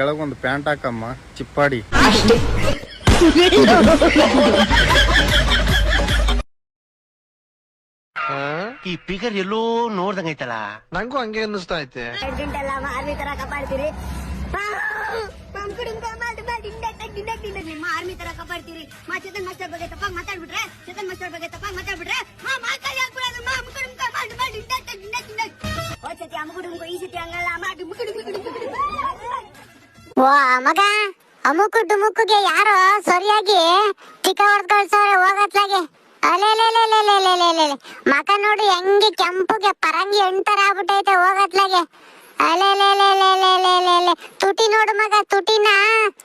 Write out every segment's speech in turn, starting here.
ಕೆಳಗೊಂದು pant ಹಾಕಮ್ಮ Chippadi. ಈ figure ಎಲ್ಲೋ ನೋಡ್ದಂಗೈತಲ್ಲ, ನಂಗೂ ಹಂಗೆ ಅನ್ನಿಸ್ತಾ ಐತೆ. ಆರ್ಮಿ ತರ ಕಾಪಾಡ್ತೀರಿ, ಆರ್ಮಿ ತರ ಕಾಪಾಡ್ತೀರಿ. ಚೇತನ್ ಮಾಸ್ಟರ್ ಬಗ್ಗೆ ತಪ್ಪಾಗಿ ಮಾತಾಡ್ಬಿಟ್ರೆ, ಈ ಸತಿ ಹಂಗಲ್ಲ ಮಾಡಿ. ಮಗ ಅಮುಕು ಡುಮುಕುಗೆ ಯಾರೋ ಸರಿಯಾಗಿ ಚಿಕ್ಕ ಹೊಡೆದ್ ಕಳ್ಸವ್ರೆ ಹೋಗತ್ಲಾಗೆ. ಅಲೆಲೆಲೆಲೆಲೆಲೆಲೆ ಮಕ ನೋಡಿ ಹೆಂಗೆ ಕೆಂಪುಗೆ ಪರಂಗಿ ಎಂಟರ ಆಗ್ಬಿಟ್ಟೈತೆ ಹೋಗತ್ಲಾಗೆ. ಅಲೆಲೆಲೆಲೆಲೆಲೆಲೆ ತುಟಿ ನೋಡು ಮಗ, ತುಟಿನ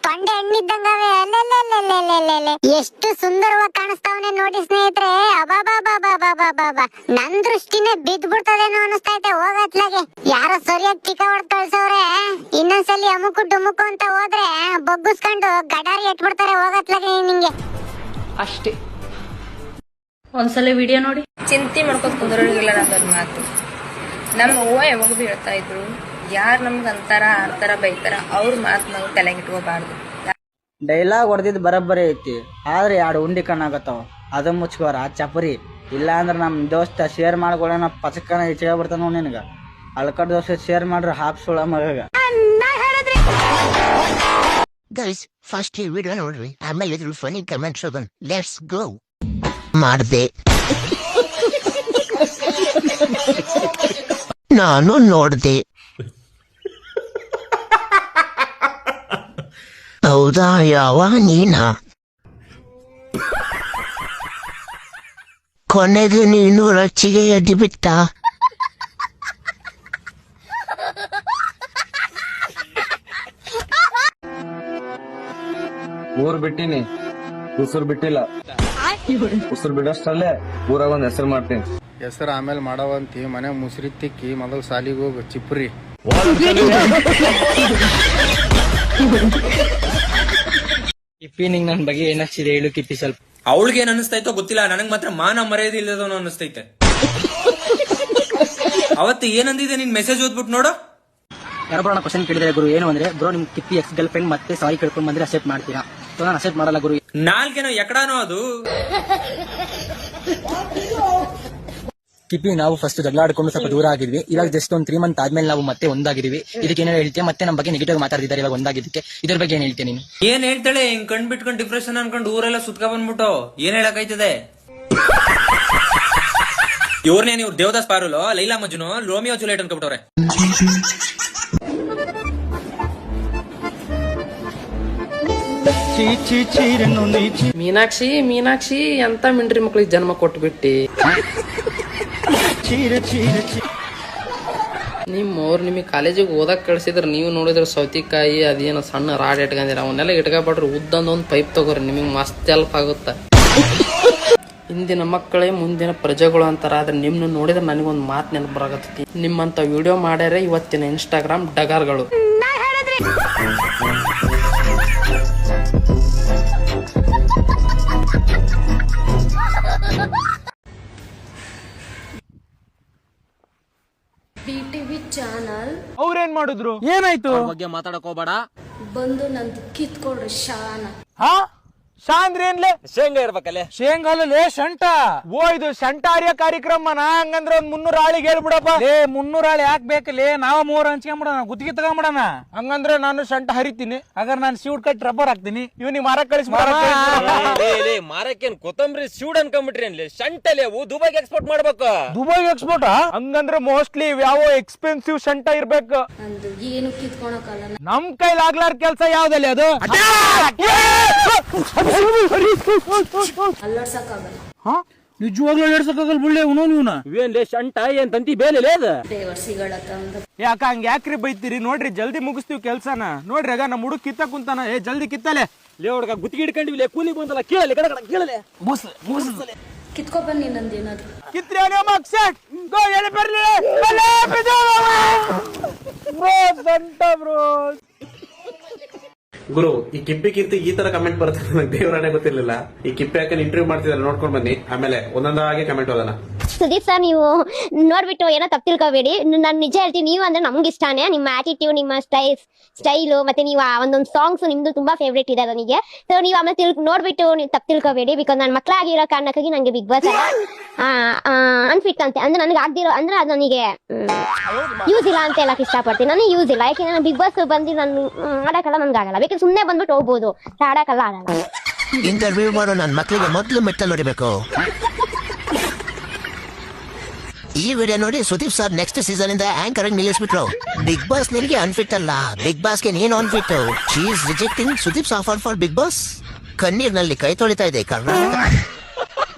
ತೊಂಡೆ ಹಣ್ಣಿದ್ದಂಗವೆ. ಅಲೆಲೆಲೆಲೆಲೆಲೆ ಎಷ್ಟು ಸುಂದರವಾಗಿ ಕಾಣಿಸ್ತಾವನೆ ನೋಡಿ ಸ್ನೇಹಿತರೆ. ಅಬಾಬಾಬಾಬಾಬಾಬಾಬಾ ನನ್ ದೃಷ್ಟಿನೇ ಬಿದ್ದ್ಬಿಡ್ತದೇನೋ ಅನಿಸ್ತೈತೆ ಹೋಗತ್ಲಾಗೆ. ಯಾರೋ ಸರಿಯಾಗಿ ಚಿಕ್ಕ ಹೊಡೆದ್ ಕಳ್ಸವ್ರೆ. ಇನ್ನೊಂದ್ಸಲಿ ಅಮುಕು ಡುಮುಕು ಅಂತ ಹೋದ್ರೆ ಬಗ್ಗಿಸ್ಕೊಂಡು ಗಡಾರಿ ಎಟ್ಬಿಡ್ತಾರೆ ಹೋಗತ್ಲಾಗೆ ನಿಂಗೆ ಅಷ್ಟೇ. ಒಂದ್ಸಲ ವಿಡಿಯೋ ನೋಡಿ ಚಿಂತೆ ಮಾಡ್ಕೊತ ಕುಂದ್ರೋಗಿಲ್ಲ. ನಂದೊಂದು ಮಾತು ನಮ್ಮ ಅವ್ವ ಯಾವಾಗಲೂ ಹೇಳ್ತಾ ಇದ್ರು, ಯಾರು ನಮ್ಗೆ ಅಂತಾರ ಆಡ್ತಾರ ಬೈತಾರ ಅವ್ರ ಮಾತು ನಾವು ತಲೆಗೆ ಇಟ್ಕೋಬಾರ್ದು. ಡೈಲಾಗ್ ಹೊಡೆದಿದ್ದು ಬರಬ್ಬರಿ ಐತಿ, ಆದ್ರೆ 2 ಉಂಡಿ ಕಣ್ಣಾಗತ್ತಾವ, ಅದು ಮುಚ್ಕೋರ ಆ ಚಪರಿ. ಇಲ್ಲ ಅಂದ್ರೆ ನಮ್ಮ ದೋಸ್ತ ಶೇರ್ ಮಾಡ್ಕೊಳ್ಳೋಣ ಪಚಕನ ಹೆಚ್ಚಾಗ ಬರ್ತಾನ ನೋಡಿ ನಿನಗ. ಅಳ್ಕಡ್ ದೋಸ್ತ ಶೇರ್ ಮಾಡ್ರಿ ಹಾಪ್ ಸುಳ ಮಗ. ಗೈಸ್ ಫಸ್ಟ್ ಈ ವಿಡಿಯೋ ನೋಡ್ರಿ, ಆಮೇಲೆ ಇದ್ರ ಫನಿ ಕಮೆಂಟ್ಸ್ ಅದನ್. Let's go. ಮಾಡ್ದೆ ನಾನು ನೋಡ್ದೆ. ಹೌದಾ? ಯಾವ ನೀನಾ? ಕೊನೆಗೆ ನೀನು ರಚ್ಚಿಗೆ ಎದ್ದು ಬಿಟ್ಟ. ಊರ್ ಬಿಟ್ಟಿನಿ, ಉಸುರು ಬಿಟ್ಟಿಲ್ಲ. ಉಸುರು ಬಿಡೋಷ್ಟಲ್ಲೇ ಊರಾಗ ಒಂದ್ ಹೆಸರು ಮಾಡ್ತೀನಿ. ಹೆಸರು ಆಮೇಲೆ ಮಾಡವಂತಿ. ಮನೆ ಮುಸ್ರಿ ತಿಕ್ಕಿ ಮೊದಲು ಸಾಲಿಗೆ ಹೋಗು ಚಿಪ್ರಿ. ಕಿಪ್ಪಿ ನಿಂಗ್ ನನ್ ಬಗ್ಗೆ ಏನಾಗ್ತಿದೆ ಹೇಳು ಕಿಪ್ಪಿ ಸ್ವಲ್ಪ. ಅವಳಿಗೆ ಏನ್ ಅನಿಸ್ತೈತೋ ಗೊತ್ತಿಲ್ಲ, ನನಗ್ ಮಾತ್ರ ಮಾನ ಮರ್ಯಾದೆ ಇಲ್ಲದವನು ಅನಿಸ್ತೈತೆ. ಅವತ್ತು ಏನಂದಿದೆ ನಿನ್ ಮೆಸೇಜ್ ಓದ್ಬಿಟ್ಟು ನೋಡು. ಯಾರೋ ಬರೋಣ ಕ್ವಶನ್ ಕೇಳಿದ್ರೆ ಗುರು, ಏನು ಅಂದ್ರೆ ಬ್ರೋ ನಿಮ್ ಕಿಪ್ಪಿ ಎಕ್ಸ್ ಗರ್ಲ್ ಫ್ರೆಂಡ್ ಮತ್ತೆ ಸಾರಿ ಕೇಳ್ಕೊಂಡ್ ಬಂದ್ರೆ ಅಕ್ಸೆಪ್ಟ್ ಮಾಡ್ತೀರಾ? ನಾನು ಅಕ್ಸೆಪ್ಟ್ ಮಾಡಲ್ಲ ಗುರು. ನಾಲ್ಕೇನೋ ಎಕಡಾನೋ ಅದು. ಕಿಪ್ಪಿ ನಾವು ಫಸ್ಟ್ ಜಗಳ ಆಡ್ಕೊಂಡು ಸ್ವಲ್ಪ ದೂರ ಆಗಿದ್ವಿ. ಇವಾಗ ಜಸ್ಟ್ ಒಂದು 3 ಮಂತ್ ಆದ್ಮೇಲೆ ನಾವು ಮತ್ತೆ ಒಂದಾಗಿದ್ವಿ. ಇದಕ್ಕೆ ಏನಾರು ಹೇಳ್ತೀವಿ? ಮತ್ತೆ ನಮ್ಮ ಬಗ್ಗೆ ನೆಗೆಟಿವ್ ಮಾತಾಡ್ತಿದ್ದಾರೆ ಇವಾಗ ಒಂದಾಗಿದ್ದಕ್ಕೆ. ಇದ್ರ ಬಗ್ಗೆ ಏನ್ ಹೇಳ್ತೀನಿ ನೀನು? ಏನ್ ಹೇಳ್ತಾಳೆ? ಹಿಂಗ್ ಕಣ್ ಬಿಟ್ಕೊಂಡ್ ಡಿಪ್ರೆಷನ್ ಅನ್ಕೊಂಡು ಊರೆಲ್ಲ ಸುತ್ಕ ಬಂದ್ಬಿಟ್ಟು ಏನ್ ಹೇಳಕ್ಕಾಯ್ತದೆ? ಇವ್ರನೇನ್ ಇವ್ರು ದೇವದಾಸ್ ಪಾರುಲು, ಲೈಲಾ ಮಜ್ನು, ರೋಮಿಯೋ ಜೂಲಿಯಟ್ ಅನ್ಕೊಬಿಟ್ಟವ್ರೆ. ಮೀನಾಕ್ಷಿ ಮೀನಾಕ್ಷಿ ಎಂತ ಮಿಂಡ್ರಿ ಮಕ್ಳಿಗೆ ಜನ್ಮ ಕೊಟ್ಬಿಟ್ಟಿ. ನಿಮ್ಮವ್ರು ನಿಮಗೆ ಕಾಲೇಜಿಗೆ ಓದಕ್ ಕಳ್ಸಿದ್ರ ನೀವು ನೋಡಿದ್ರ ಸೌತಿಕಾಯಿ ಅದೇನೋ ಸಣ್ಣ ರಾಡ್ ಇಟ್ಕೊಂಡಿರ, ಅವನ್ನೆಲ್ಲ ಇಟ್ಕೊಬಿಟ್ರಿ ಉದ್ದೊಂದೊಂದು ಪೈಪ್ ತಗೋರಿ, ನಿಮಗೆ ಮಸ್ತ್ ಹೆಲ್ಪ್ ಆಗುತ್ತ. ಇಂದಿನ ಮಕ್ಕಳೇ ಮುಂದಿನ ಪ್ರಜೆಗಳು ಅಂತಾರ. ಆದ್ರೆ ನಿಮ್ನ ನೋಡಿದ್ರೆ ನನಗೊಂದು ಮಾತು ನೆನಪು ಬರಾಕತ್ತೈತಿ. ನಿಮ್ಮಂತ ವಿಡಿಯೋ ಮಾಡ್ಯಾರ ಇವತ್ತಿನ ಇನ್ಸ್ಟಾಗ್ರಾಮ್ ಡಗಾರ್ಗಳು. BTV ಚಾನಲ್ ಅವ್ರೇನ್ ಮಾಡಿದ್ರು? ಏನಾಯ್ತು? ಬಗ್ಗೆ ಮಾತಾಡಕ್ ಹೋಗ್ಬೇಡ. ಬಂದು ನಂದು ಕಿತ್ಕೊಡ್ರಿ ಶಾನ. ಶಾ ಅಂದ್ರೆ ಏನ್ಲೆ? ಶೇಂಗಾ ಇರ್ಬೇಕಲ್ಲೇ. ಶೇಂಗಾ ಅಲ್ಲೇ ಶಂಟ. ಓ ಇದು ಶಂಟಾರ್ಯ ಕಾರ್ಯಕ್ರಮನ? ಹಂಗಂದ್ರ ಒಂದ್ 300 ಆಳಿಗೆ ಹೇಳ್ಬಿಡಪ್ಪ. 300 ಆಳಿ ಯಾಕೆ ಬೇಕಲ್ಲಿ? ನಾವ 3 ಹಂಚ್ಕೊಂಡ್ಬಿಡೋಣ, ಗುತ್ತಿಗೆ ತಗೊಂಡ್ಬಿಡೋಣ. ಹಂಗಂದ್ರೆ ನಾನು ಶಂಟ ಹರಿತೀನಿ, ಹಾಗಾದ್ರೆ ನಾನು ಸೀಡ್ ಕಟ್ಟಿ ರಬ್ಬರ್ ಹಾಕ್ತೀನಿ. ಇವ್ನಿಗೆ ಮಾರಕ್ ಕಳಿಸ್. ಮಾರಕ್ಕೇನ್ ಕೊತ್ತಂಬರಿ ಸೀಡ್ ಅನ್ಕೊಂಡ್ಬಿಟ್ರಿ ಅನ್ಲಿ? ಶಂಟಲೆ ಅವು ದುಬೈಗೆ ಎಕ್ಸ್ಪೋರ್ಟ್ ಮಾಡ್ಬೇಕು. ದುಬೈಗೆ ಎಕ್ಸ್ಪೋರ್ಟ್? ಹಂಗಂದ್ರೆ ಮೋಸ್ಟ್ಲಿ ಯಾವ ಎಕ್ಸ್ಪೆನ್ಸಿವ್ ಶಂಟ ಇರ್ಬೇಕು. ನಂದು ಏನು ಕಿತ್ಕೊಳಕಲ್ಲ. ನಮ್ ಕೈಲಿ ಆಗ್ಲಾರ ಕೆಲ್ಸ ಯಾವ್ದಲ್ಲಿ ಅದು? ಅಲ್ಲಾಡ್ಸಕ್ಕಾಗಲ್ಲ. ನಿಜವಾಗ್ಲೂ ಅಲ್ಲಾಡ್ಸಕ್ಕಾಗಲ್ಲ ಬಿಡ್ಲೆ ಇವನ. ಇವೇನ್ಲೇ ಶಂಟ ಏನ್ ತಂತಿ ಬೇಲೆ ಅದ? ದೇವರ್ಸಿಗಳ ತಂದ. ಯಾಕ ಹಂಗ ಯಾಕ್ರಿ ಬೈತೀರಿ? ನೋಡ್ರಿ ಜಲ್ದಿ ಮುಗಿಸ್ತೀವಿ ಕೆಲ್ಸನ. ನೋಡ್ರಿ ಆಗ ನಮ್ಮ ಹುಡುಗ ಕಿತ್ತ ಕುಂತಾನ. ಜಲ್ದಿ ಕಿತ್ತಲೆ ಲೇ ಹುಡುಗ, ಗುತ್ತಿಗೆ ಹಿಡ್ಕೊಂಡಿವಿ, ಕೂಲಿ ಬಂದಲ್ಲ, ಕೇಳಲೆ ಕಡ ಕೇಳಲೆ. ಕಿತ್ಕೊ ಬನ್ನಿ ನಂದೇನಾದ್ರು. ಕಿತ್ರಿ ಬ್ರೋ. ಗುರು, ಈ ಕಿಪ್ಪಿ ಕೀರ್ತಿ ಈ ತರ ಕಮೆಂಟ್ ಬರ್ತದೆ, ನಂಗೆ ದೇವರಾಣೆ ಗೊತ್ತಿರ್ಲಿಲ್ಲ. ಈ ಕಿಪ್ಪಿ ಹಾಕಿ ಇಂಟರ್ವ್ಯೂ ಮಾಡ್ತಿದ್ದಾರೆ, ನೋಡ್ಕೊಂಡ್ ಬನ್ನಿ. ಆಮೇಲೆ ಒಂದೊಂದಾಗಿ ಕಮೆಂಟ್ ಓದೋಣ. ಸುದೀಪ್ ಸರ್ ನೀವು ನೋಡ್ಬಿಟ್ಟು ಏನೋ ತಪ್ಪು ತಿಳ್ಕೊಬೇಡಿ. ನಾನು ನಿಜ ಹೇಳ್ತೀನಿ, ನೀವು ಅಂದ್ರೆ ನಮ್ಗೆ ಇಷ್ಟಾನೇ. ನಿಮ್ಮ ಆಟಿಟ್ಯೂಡ್, ನಿಮ್ಮ ಸ್ಟೈಲು, ಮತ್ತೆ ನೀವು ಒಂದೊಂದು ಸಾಂಗ್ಸ್ ನಿಮ್ದು ತುಂಬಾ ಫೇವ್ರೇಟ್ ಇದೆ ನನಗೆ. ಸೊ ನೀವು ಆಮೇಲೆ ನೋಡ್ಬಿಟ್ಟು ನೀವು ತಪ್ಪು ತಿಳ್ಕೊಬೇಡಿ. ಬಿಕಾಸ್ ನನ್ನ ಮಕ್ಕಳಾಗಿರೋ ಕಾರಣಕ್ಕಾಗಿ ನಂಗೆ ಬಿಗ್ ಬಾಸ್ ಅನ್ಫಿಟ್ ಅಂತೆ ಅಂದ್ರೆ ನನಗೆ ಆಗ್ದಿರೋ ಅಂದ್ರೆ ಅದು ನನಗೆ ಯೂಸ್ ಇಲ್ಲ ಅಂತ ಹೇಳಕ್ ಇಷ್ಟಪಡ್ತೀನಿ. ನನಗೆ ಯೂಸ್ ಇಲ್ಲ, ಯಾಕೆಂದ್ರೆ ನಾನು ಬಿಗ್ ಬಾಸ್ ಬಂದು ನಾನು ಆಡಕ್ಕಲ್ಲ, ನನ್ಗೆ ಆಗಲ್ಲ. ಬೇಕಾದ್ರೆ ಸುಮ್ಮನೆ ಬಂದ್ಬಿಟ್ಟು ಹೋಗ್ಬೋದು, ಆಡಕ್ಕಲ್ಲ ಆಗಲ್ಲ. ಇಂಟರ್ವ್ಯೂ ಮಾಡೋ ನನ್ನ ಮಕ್ಕಳಿಗೆ ಮೊದಲು ಮೆಟ್ಟಲ್ ಹೊಡಿಬೇಕು. ಈ ವಿಡಿಯೋ ನೋಡಿ ಸುದೀಪ್ ಸರ್ ನೆಕ್ಸ್ಟ್ ಸೀಸನ್ ಇಂದ ಆಂಕರ್ ನಿಲ್ಲಿಸ್ಬಿಟ್ರು. ಬಿಗ್ ಬಾಸ್ ನಿನಗೆ ಅನ್ಫಿಟ್ ಅಲ್ಲ, ಬಿಗ್ ಬಾಸ್ಗೆ ನೀನು unfit. She is rejecting Sudeep offer for big boss. ಕಣ್ಣೀರ್ನಲ್ಲಿ ಕೈ ತೊಳಿತಾ ಇದೆ ಕರ್ನಾಟಕ.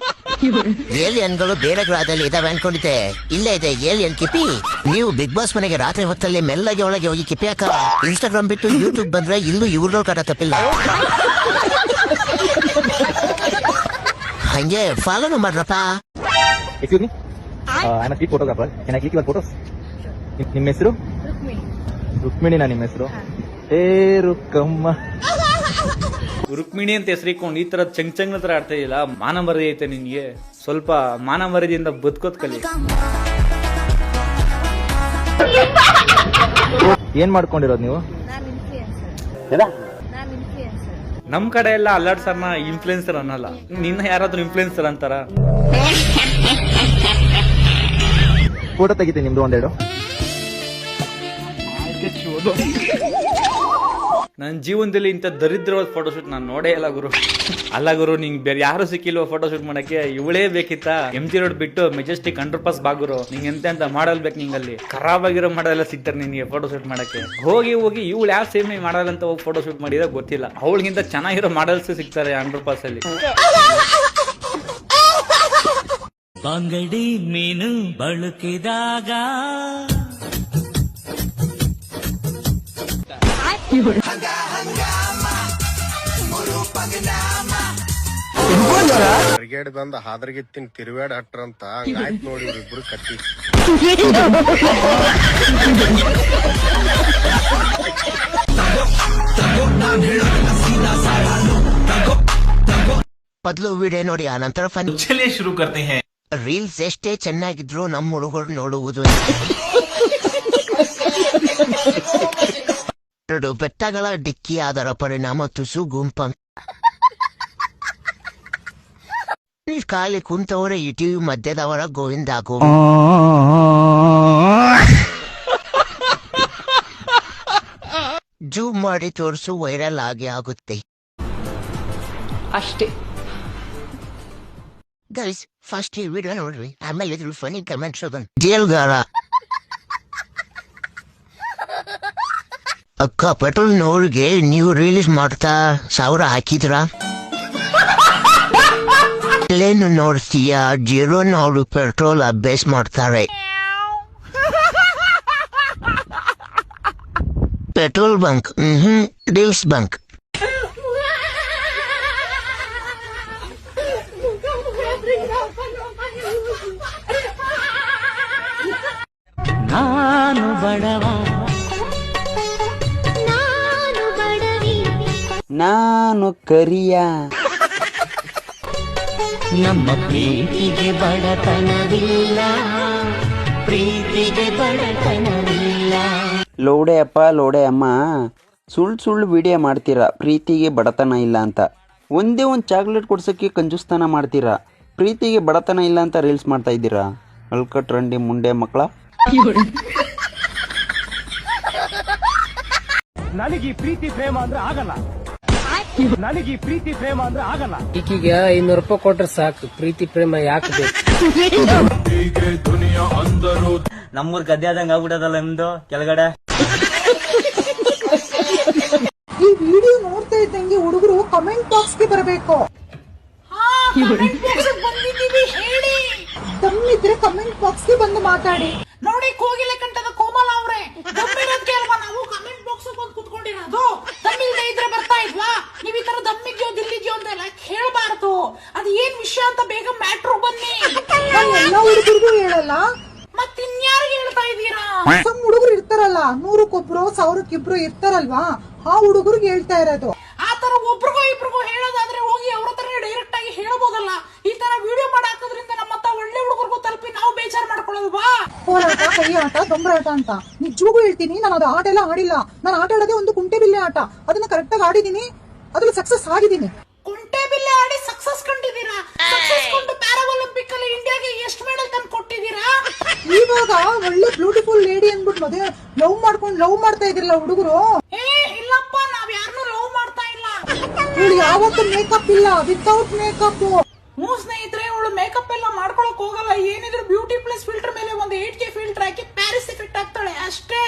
ಏಲಿಯನ್ಗಳು ಬೇರೆ ಗ್ರಹದಲ್ಲಿ ಇದಾವೆ ಅನ್ಕೊಂಡಿದ್ದೆ, ಇಲ್ಲೇ ಇದೆ ಏಲಿಯನ್ ಕಿಪಿ. ನೀವು ಬಿಗ್ ಬಾಸ್ ಮನೆಗೆ ರಾತ್ರಿ ಹೊತ್ತಲ್ಲಿ ಮೆಲ್ಲಗೆ ಒಳಗೆ ಹೋಗಿ ಕಿಪಿ ಹಾಕ. ಇನ್ಸ್ಟಾಗ್ರಾಮ್ ಬಿಟ್ಟು ಯೂಟ್ಯೂಬ್ ಬಂದ್ರೆ ಇಲ್ಲೂ ಇವ್ರ ಕಡ ತಪ್ಪಿಲ್ಲ. ಹಂಗೆ ಫಾಲೋನು ಮಾಡ್ರಪ್ಪ. Excuse me, I am street photographer. Can I click your photos? ನಿಮ್ಮ ಹೆಸರು? ರುಕ್ಮಿಣಿನಾ ನಿಮ್ಮ ಹೆಸರು? ಏ ರುಕ್ಕಮ್ಮ. ರುಕ್ಮಿಣಿ ಅಂತ ಹೆಸರಿಕೊಂಡು ಈ ತರ ಚಂಗ್ ಹತ್ರ ಆಡ್ತಾ ಇದೆಯಲ್ಲ, ಮಾನ ಮರ್ಯಾದೆ ಐತೆ ನಿನ್ಗೆ? ಸ್ವಲ್ಪ ಮಾನ ಮರ್ಯಾದೆಯಿಂದ ಬದುಕೋದ್ ಕಲಿ. ಏನ್ ಮಾಡ್ಕೊಂಡಿರೋದು ನೀವು? ನಮ್ ಕಡೆ ಎಲ್ಲ ಅಲ್ಲಾಡ್ ಸರ್ನ ಇನ್ಫ್ಲುಯೆನ್ಸರ್ ಅನ್ನಲ್ಲ, ನಿನ್ನ ಯಾರಾದ್ರೂ ಇನ್ಫ್ಲುಯೆನ್ಸರ್ ಅಂತಾರ? ಫೋಟೋ ತೆಗಿತೀನಿ ನಿಮ್ದು ಒಂದೆರಡು. ನನ್ನ ಜೀವನದಲ್ಲಿ ಇಂಥ ದರಿದ್ರವಾದ ಫೋಟೋಶೂಟ್ ನಾನು ನೋಡೇ ಇಲ್ಲ ಗುರು. ಅಲ್ಲ ಗುರು, ನಿಂಗೆ ಬೇರೆ ಯಾರು ಸಿಕ್ಕಿಲ್ವ ಫೋಟೋಶೂಟ್ ಮಾಡಕ್ಕೆ? ಇವಳೇ ಬೇಕಿತ್ತಾ? MG ರೋಡ್ ಬಿಟ್ಟು ಮೆಜೆಸ್ಟಿಕ್ ಅಂಡರ್ಪಾಸ್ ಬಾಗುರು. ನಿಂಗೆ ಎಂತ ಮಾಡಲ್ ಬೇಕು? ನಿಂಗಲ್ಲಿ ಖರಾಬ್ ಆಗಿರೋ ಮಾಡಲ್ಲ ಸಿಗ್ತಾರೆ ನಿನಗೆ ಫೋಟೋಶೂಟ್ ಮಾಡಕ್ಕೆ. ಹೋಗಿ ಇವಳು ಯಾವ ಸೇಮ್ ಮಾಡಲ್ಲ ಅಂತ ಹೋಗಿ ಫೋಟೋಶೂಟ್ ಮಾಡಿದ್ರೆ ಗೊತ್ತಿಲ್ಲ. ಅವಳಿಗಿಂತ ಚೆನ್ನಾಗಿರೋ ಮಾಡಲ್ಸ್ ಸಿಗ್ತಾರೆ ಅಂಡರ್ಪಾಸ್ ಅಲ್ಲಿ. ಬಂಗಡಿ ಮೀನು ಬಳುಕಿದಾಗ ಬ್ರಿಗೇಡ್ ಬಂದ ಹಾದ್ರಗಿತ್ತಿನ ತಿರುವಾಡ ಹಟ್ರಂತ ಹಂಗಾಯ್ತು ನೋಡಿ ಇಬ್ರು ಕತ್ತಿ. ಮೊದಲು ವಿಡಿಯೋ ನೋಡಿ ಆನಂತರ ಫನ್. ಚಲಿಯೇ ಶುರು करते हैं. ರೀಲ್ಸ್ ಎಷ್ಟೇ ಚೆನ್ನಾಗಿದ್ರು ನಮ್ಮ ಹುಡುಗರು ನೋಡುವುದು. ಎರಡು ಬೆಟ್ಟಗಳ ಡಿಕ್ಕಿ ಅದರ ಪರಿಣಾಮ ತುಸು ಗುಂಪ. ಖಾಲಿ ಕುಂತವರ ಈ ಟಿವಿ ಮಧ್ಯದವರ ಗೋವಿಂದ ಜೂಮ್ ಮಾಡಿ ತೋರಿಸು, ವೈರಲ್ ಆಗಿ ಆಗುತ್ತೆ ಅಷ್ಟೇ. ಗೈಸ್ ಫಸ್ಟ್ ಈ ವಿಡಿಯೋ ನೋಡ್ರಿ, ಆಮೇಲೆ ಇದ್ರ ಫನಿ ಕಮೆಂಟ್ಸ್ ಜೇಲ್ಗಾರ. ಅಕ್ಕ ಪೆಟ್ರೋಲ್ ನೋಡ್ಗೆ ನೀವು ರಿಲೀಸ್ ಮಾಡ್ತಾ 1000 ಹಾಕಿದ್ರ? ಏನು ನೋಡ್ತೀಯ? 0 ಪೆಟ್ರೋಲ್ ಅಭ್ಯಾಸ ಮಾಡ್ತಾರೆ. Petrol bunk deals bunk. ನಾನು ಬಡವ, ನಾನು ಕರಿಯ. ನಮ್ಮ ಪ್ರೀತಿಗೆ ಬಡತನವಿಲ್ಲ, ಪ್ರೀತಿಗೆ ಬಡತನವಿಲ್ಲ. ಲೋಡೆ ಅಪ್ಪ ಲೋಡೆ ಅಮ್ಮ, ಸುಳ್ಳು ವಿಡಿಯೋ ಮಾಡ್ತೀರಾ ಪ್ರೀತಿಗೆ ಬಡತನ ಇಲ್ಲ ಅಂತ. ಒಂದೇ ಒಂದು ಚಾಕ್ಲೇಟ್ ಕೊಡ್ಸೋಕ್ಕೆ ಕಂಜೂಸ್ತನ ಮಾಡ್ತೀರಾ, ಪ್ರೀತಿಗೆ ಬಡತನ ಇಲ್ಲ ಅಂತ ರೀಲ್ಸ್ ಮಾಡ್ತಾ ಇದ್ದೀರಾ. ಅಲ್ಕಟ್ ರಂಡಿ ಮುಂಡೆ ಮಕ್ಕಳ. ನನಗೆ ಪ್ರೀತಿ ಪ್ರೇಮ ಅಂದ್ರೆ ಆಗಲ್ಲ, ನನಗೆ ಪ್ರೀತಿ ಪ್ರೇಮ ಅಂದ್ರೆ ಆಗಲ್ಲ. ಈಕಿಗೆ 500 ರೂಪಾಯಿ ಕೊಟ್ರೆ ಸಾಕು, ಪ್ರೀತಿ ಪ್ರೇಮ ಯಾಕೆ ಬೇಕು? ನಮ್ಮೂರ್ ಗದ್ದೆ ಆದಂಗ ಆಗ್ಬಿಡದಲ್ಲ ನಿಮ್ದು ಕೆಳಗಡೆ. ಈ ವಿಡಿಯೋ ನೋಡ್ತಾ ಇದ್ದಂಗೆ ಹುಡುಗರು ಕಮೆಂಟ್ ಬಾಕ್ಸ್ಗೆ ಬರಬೇಕು. ದಮ್ಮಿದ್ರೆ ಕಮೆಂಟ್ ಬಾಕ್ಸ್ಗೆ ಬಂದು ಮಾತಾಡಿ. ನೋಡಿ ಕೋಗಿಲೆ ಕಂಠದ ಕೋಮಲ ಅವ್ರೆ, ದಮ್ಮಿರೋದಕ್ಕೆ ಅಲ್ವಾ ನಾವು ಕಮೆಂಟ್ ಬಾಕ್ಸ್ ಬಂದು ಕುತ್ಕೊಂಡಿರೋದು. ದಮ್ಮಿಲ್ದೆ ಇದ್ರೆ ಬರ್ತಾ ಇದ್ವಾ? ನೀವ್ ಈ ತರ ದಮ್ಮಿದ್ಯೋ ದಿಲ್ಲಿದ್ಯೋ ಅಂತ ಎಲ್ಲ ಹೇಳ್ಬಾರ್ದು. ಅದು ಏನ್ ವಿಷಯ ಅಂತ ಬೇಗ ಮ್ಯಾಟ್ರು ಬನ್ನಿ. ಎಲ್ಲ ಹುಡುಗರಿಗೂ ಹೇಳಲ್ಲ, ಮತ್ತಿನ್ಯಾರಿಗೆ ಹೇಳ್ತಾ ಇದ್ದೀರಾ? ಸಮ್ ಹುಡುಗರು ಇರ್ತಾರಲ್ಲ, 100ಕ್ಕೊಬ್ರು 1000ಕ್ಕಿಬ್ರು ಇರ್ತಾರಲ್ವಾ, ಆ ಹುಡುಗರಿಗೆ ಹೇಳ್ತಾ ಇರೋದು. ಆ ತರ ಒಬ್ರಿಗೋ ಇಬ್ರಿಗೋ ಹೇಳೋದಾದ್ರೆ ಹೋಗಿ ಅವ್ರ ಹತ್ರ ಡೈರೆಕ್ಟ್ ಆಗಿ ಹೇಳ್ಬೋದಲ್ಲ. ಈ ತರ ವಿಡಿಯೋ ಮಾಡಿ ಹಾಕೋದ್ರಿಂದ ನಮ್ಮತ್ತ ಒಳ್ಳೆ ಹುಡುಗರಿಗೂ ತಲುಪ ತಲುಪಿ ನಾವು ಬೇಜಾರ್ ಮಾಡ್ಕೊಳ್ಳೋಲ್ವಾ? ಹೋರಾಟ, ಕೈ ಆಟ, ದೊಂಬರಾಟ ಅಂತ ನಿಜವಾಗೂ ಹೇಳ್ತೀನಿ. ನಾನು ಅದು ಆಟ ಎಲ್ಲ ಆಡಿಲ್ಲ. ನಾನು ಆಟ ಆಡೋದೇ ಒಂದು ಕುಂಟೆಬಿಲ್ಲೆ ಆಟ. ಅದನ್ನ ಕರೆಕ್ಟ್ ಆಗಿ ಆಡಿದೀನಿ, ಅದ್ರಲ್ಲಿ ಸಕ್ಸಸ್ ಆಗಿದ್ದೀನಿ. ಕುಂಟೆಬಿಲ್ಲೆ ಆಡಿ ಸಕ್ಸಸ್ ಕಂಡಿದ್ದೀರಾ? ಸಕ್ಸಸ್ ಕೊಂಡು ಪ್ಯಾರಾ ಒಲಿಂಪಿಕ್ ಅಲ್ಲಿ ಇಂಡಿಯಾಗೆ ಎಷ್ಟು ಮೆಡಲ್ ತಂದು ಕೊಟ್ಟಿದ್ದೀರಾ? ಇವಾಗ ಒಳ್ಳೆ ಬ್ಯೂಟಿಫುಲ್ ಲೇಡಿ ಅಂದ್ಬಿಟ್ಟು ಮದುವೆ ಲವ್ ಮಾಡ್ತಾ ಇದ್ರಲ್ಲ ಹುಡುಗರು. ಇಲ್ಲಪ್ಪ, ನಾವ್ ಯಾರನ್ನೂ ಲವ್ ಮಾಡ್ತಾ ಇಲ್ಲ. ಇವಳು ಯಾವತ್ತೂ ಮೇಕಪ್ ಇಲ್ಲ, ವಿತೌಟ್ ಮೇಕಪ್. ಸ್ನೇಹಿತರೆ, ಇವಳು ಮೇಕಪ್ ಎಲ್ಲ ಮಾಡ್ಕೊಳಕ್ ಹೋಗಲ್ಲ. ಏನಿದ್ರು ಬ್ಯೂಟಿ ಪ್ಲಸ್ ಫಿಲ್ಟರ್ ಮೇಲೆ ಒಂದು 8K ಫಿಲ್ಟರ್ ಹಾಕಿ ಪ್ಯಾರಿಸ್ ಎಫೆಕ್ಟ್ ಆಗ್ತಾಳೆ ಅಷ್ಟೇ.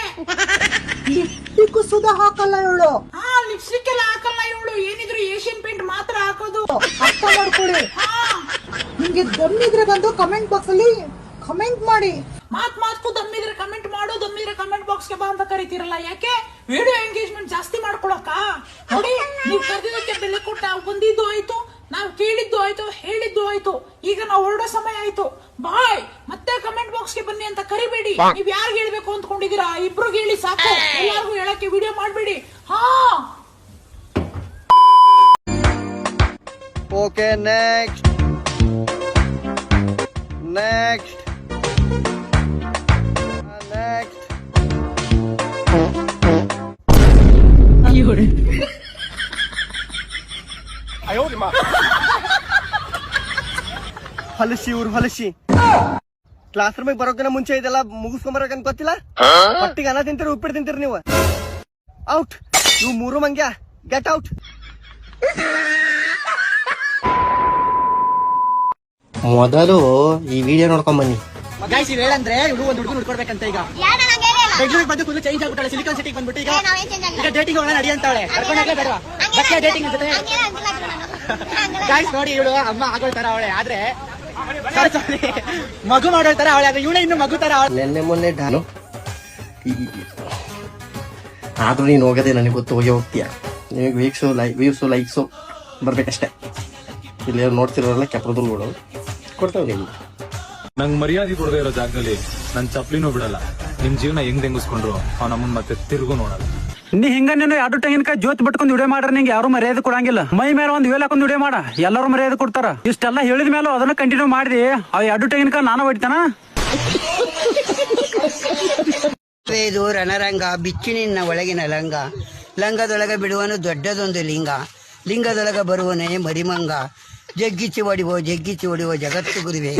ಲಿಪ್ಸ್ಟಿಕ್ ಸುಧಾ ಹಾಕಲ್ಲ ಇವಳು. ಲಿಪ್ಸ್ಟಿಕ್ ಎಲ್ಲ ಹಾಕಲ್ಲ ಇವಳು. ಏನಿದ್ರು ಏಷ್ಯನ್ ಪೇಂಟ್ ಮಾತ್ರ ಹಾಕೋದು. ಅರ್ಥ ಮಾಡ್ಕೊಳ್ಳಿ. ನಿಮ್ಗೆ ದಮ್ಮಿದ್ರೆ ಬಂದು ಕಮೆಂಟ್ ಬಾಕ್ಸ್ ಅಲ್ಲಿ ಕಮೆಂಟ್ ಮಾಡಿ. ಮಾತ್ಕು ದಮ್ಮಿದ್ರೆ ಕಮೆಂಟ್ ಮಾಡು, ದಮ್ಮಿದ್ರೆ ಕಮೆಂಟ್ ಬಾಕ್ಸ್ ಗೆ ಬಾ ಅಂತ ಕರಿತೀರಲ್ಲ, ಯಾಕೆ? ವಿಡಿಯೋ ಎಂಗೇಜ್ಮೆಂಟ್ ಜಾಸ್ತಿ ಮಾಡ್ಕೊಳಕ? ನೋಡಿ, ನೀವು ಕರೆದಿದ್ದಕ್ಕೆ ಬೆಲೆ ಕೊಟ್ಟ ಬಂದಿದ್ದು ಆಯ್ತು, ನಾವು ಕೇಳಿದ್ದು ಆಯ್ತು, ಹೇಳಿದ್ದು ಆಯ್ತು. ಈಗ ನಾವು ಹೊರಡೋ ಸಮಯ ಆಯ್ತು. ಬಾಯ್. ಮತ್ತೆ ಕಮೆಂಟ್ ಬಾಕ್ಸ್ ಗೆ ಬನ್ನಿ ಅಂತ ಕರಿಬೇಡಿ. ನೀವ್ ಯಾರು ಹೇಳ್ಬೇಕು ಅಂದ್ಕೊಂಡಿದೀರಾ? ಇಬ್ರು ಹೇಳಿ ಸಾಕು. ಎಲ್ಲಾರ್ಗು ಹೇಳಕ್ಕೆ ವಿಡಿಯೋ ಮಾಡ್ಬೇಡಿ. Okay, next. ಹೊಲಸಿ ಕ್ಲಾಸ್ ರೂಮಿಗೆ ಬರೋಕಿನ ಮುಂಚೆ ಇದೆಲ್ಲ ಮುಗಿಸ್ಕೊಂಬರಕಂತ ಗೊತ್ತಿಲ್ಲ. ಒಟ್ಟಿಗೆ ಅನ್ನ ತಿಂತೀರಿ, ಉಪ್ಪಿಟ್ಟು ತಿಂತೀರಿ ನೀವು. ಔಟ್. ಇವು ಮೂರು ಮಂಗ್ಯ, ಗೆಟ್ ಔಟ್. ಮೊದಲು ಈ ವಿಡಿಯೋ ನೋಡ್ಕೊಂಡ್ ಬನ್ನಿ. ಹೇಳಂದ್ರೆ ಇವ್ರು ಒಂದು ಹುಡುಗ ನೋಡ್ಕೊಡ್ಬೇಕಂತ. ಈಗ ಬೆಂಗಳೂರಿಗೆ ಬಂದು ಫುಲ್ ಚೇಂಜ್ ಆಗ್ಬಿಟ್ಟಾಳೆ. ಸಿಲಿಕಾನ್ ಸಿಟಿಗೆ ಬಂದ್ಬಿಟ್ಟು ಈಗ ಡೇಟಿಂಗ್ ಹೋಗೋಣ ನಡಿ ಅಂತಾಳೆ. ಕರ್ಕೊಂಡೋಗ್ಲೇ ಬೇಡವಾ? ಬಟ್ಟೆ ಡೇಟಿಂಗ್ ಅನ್ಸುತ್ತೆ. ಗಾಯ್ಸ್ ನೋಡಿ, ಇವಳು ಅಮ್ಮ ಆಗೋಳ್ತಾರ ಅವಳೆ, ಆದ್ರೆ ಸಾರಿ ಮಗು ಮಾಡೋಳ್ತಾರ ಅವಳೆ, ಆದ್ರೆ ಇವಳೆ ಇನ್ನು ಮಗು ತರ. ನೆನ್ನೆ ಮೊನ್ನೆ ಡಾನು ಆದ್ರೂ ನೀನು ಹೋಗೋದೇ ನನಗೆ ಗೊತ್ತು, ಹೋಗ್ತೀಯ. ನಿಮಗೆ ವ್ಯೂಸು ಲೈಕ್ಸು ಬರ್ಬೇಕಷ್ಟೇ. ಇಲ್ಲಿ ನೋಡ್ತಿರೋಲ್ಲ ಕೆಪ್ರದಲ್ಗಳು ಕೊಡ್ತಾವೆ ನಿಮ್ಗೆ. ನಂಗೆ ಮರ್ಯಾದೆ ಕೊಡದೇ ಇರೋ ಜಾಗದಲ್ಲಿ ನನ್ ಚಪ್ಲಿನೂ ಬಿಡಲ್ಲ. ನಿಮ್ ಜೀವನ ಹೆಂಗ್ ಹೆಂಗಿಸ್ಕೊಂಡ್ರು ಅವ್ ನಮ್ಮನ್ ಮತ್ತೆ ತಿರುಗು ನೋಡಲ್ಲ. ನೀ ಹಿಂಗ ನೀನು ಎರಡು ತೆಂಗಿನಕಾಯಿ ಜೋತ್ ಬಿಟ್ಕೊಂಡು ವಿಡಿಯೋ ಮಾಡ್ರೆ ನಿಂಗೆ ಯಾರು ಮರ್ಯಾದೆ ಕೊಡಂಗಿಲ್ಲ. ಮೈ ಮೇಲೆ ಒಂದು ವೇಲ್ ಹಾಕೊಂಡು ವಿಡಿಯೋ ಮಾಡ, ಎಲ್ಲರೂ ಮರ್ಯಾದೆ ಕೊಡ್ತಾರ. ಇಷ್ಟೆಲ್ಲ ಹೇಳಿದ ಮೇಲೆ ಅದನ್ನ ಕಂಟಿನ್ಯೂ ಮಾಡಿದಿ. ಅವ್ ಎರಡು ತೆಂಗಿನಕಾಯಿ ನಾನು ಹೊಡಿತಾನ. ಇದು ರಣರಂಗ, ಬಿಚ್ಚಿ ನಿನ್ನ ಒಳಗಿನ ಲಂಗ. ಲಂಗದೊಳಗ ಬಿಡುವನು ದೊಡ್ಡದೊಂದು ಲಿಂಗ. ಲಿಂಗದೊಳಗ ಬರುವನೇ ಮರಿಮಂಗ. ಜಗ್ಗಿಚ್ಚಿ ಹೊಡಿವೋ ಜಗತ್ತು ಗುರುವೆ.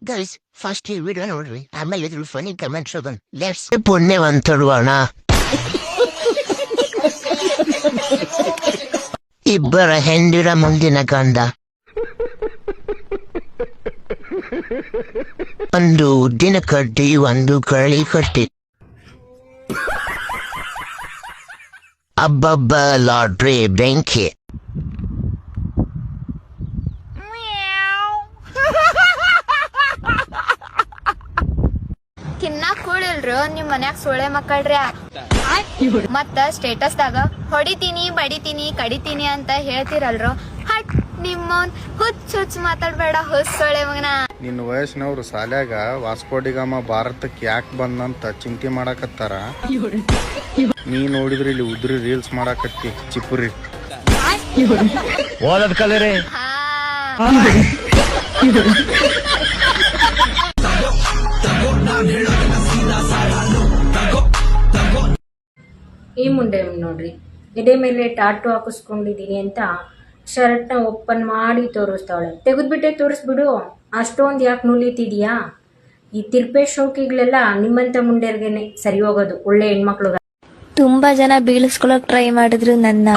ಗೈಸ್, ಫಸ್ಟ್ ಈ ವಿಡಿಯೋ ನೋಡ್ರಿ, ಆಮೇಲೆ ಇದ್ರ ಫನಿ ಕಮೆಂಟ್ಸ್ ಅದನ್ನ ಲೆಟ್ಸ್ ಪುಣ್ಯವಂತರುವಣ. ಇಬ್ಬರ ಹೆಂಡಿರ ಮುಂದಿನ ಗಂಡ. ಒಂದು ಉದ್ದಿನ ಕಡ್ಡಿ, ಒಂದು ಕರಳಿ ಕಟ್ಟಿ. ಅಬ್ಬಬ್ಬ ಲಾಟ್ರಿ ಬೆಂಕಿ. ತಿನ್ನಾಕ್ ಕೂಡಿಲ್ರು ನಿಮ್ ಮನ್ಯಾಗ ಸೊಳ್ಳೆ ಮಕ್ಕಳ್ರಿ. ಮತ್ತ ಸ್ಟೇಟಸ್ ದಾಗ ಹೊಡಿತೀನಿ, ಬಡಿತೀನಿ, ಕಡಿತೀನಿ ಅಂತ ಹೇಳ್ತಿರಲ್ರು. ಹಟ್ ನಿಮ್ಮನ್ ಹುಚ್ಚ ಮಾತಾಡ್ಬೇಡ, ಸೊಳ್ಳೆ ಮಗನ. ನಿನ್ನ ವಯಸ್ಸಿನವ್ರು ಶಾಲ್ಯಾಗ ವಾಸ್ಕೋಡಿಗಾಮ ಭಾರತಕ್ಕೆ ಯಾಕೆ ಬಂದಂತ ಚಿಂತೆ ಮಾಡಾಕತ್ತಾರ. ನೀ ನೋಡಿದ್ರಿ ಇಲ್ಲಿ ಉದ್ರಿ ರೀಲ್ಸ್ ಮಾಡಾಕತ್ತಿ ಚಿಪ್ಪುರಿ. ಓದದ್ ಕಲರೆ. ಈ ಮುಂದೆ ನೋಡ್ರಿ, ಎದೆ ಮೇಲೆ ಟಾಟು ಹಾಕಿಸ್ಕೊಂಡಿದೀನಿ ಅಂತ ಶರ್ಟ್ ನ ಓಪನ್ ಮಾಡಿ ತೋರಿಸ್ತಾವಳೆ. ತೆಗೆದ್ಬಿಟ್ಟೆ ತೋರಿಸ್ಬಿಡು, ಅಷ್ಟೊಂದ್ ಯಾಕೆ ನುಲಿತಿದ್ಯಾ? ಈ ತಿರ್ಪೆ ಶೋಕಿಗಳೆಲ್ಲ ನಿಮ್ಮಂತ ಮುಂಡೆರ್ಗೆನೆ ಸರಿ ಹೋಗೋದು, ಒಳ್ಳೆ ಹೆಣ್ಮಕ್ಳು. ತುಂಬಾ ಜನ ಬೀಳಿಸ್ಕೊಳಕ್ ಟ್ರೈ ಮಾಡಿದ್ರು ನನ್ನ.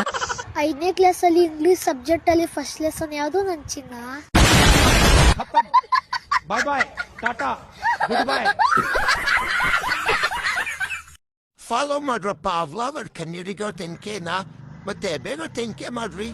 5ನೇ ಕ್ಲಾಸ್ ಅಲ್ಲಿ ಇಂಗ್ಲಿಷ್ ಸಬ್ಜೆಕ್ಟ್ ಅಲ್ಲಿ ಫಸ್ಟ್ ಲೆಸನ್ ಯಾವ್ದು ನನ್ ಚಿನ್ನ. Bye bye, tata, good bye. Follow ಮಾಡ್ರಪ್ಪ ವ್ಲಾಗರ್ ಕನ್ನಡಿಗ ತೆನ್ಕೆನ, ಮತ್ತೆ ಬೇಗ ತೆನ್ಕೆ ಮಾಡ್ರಿ.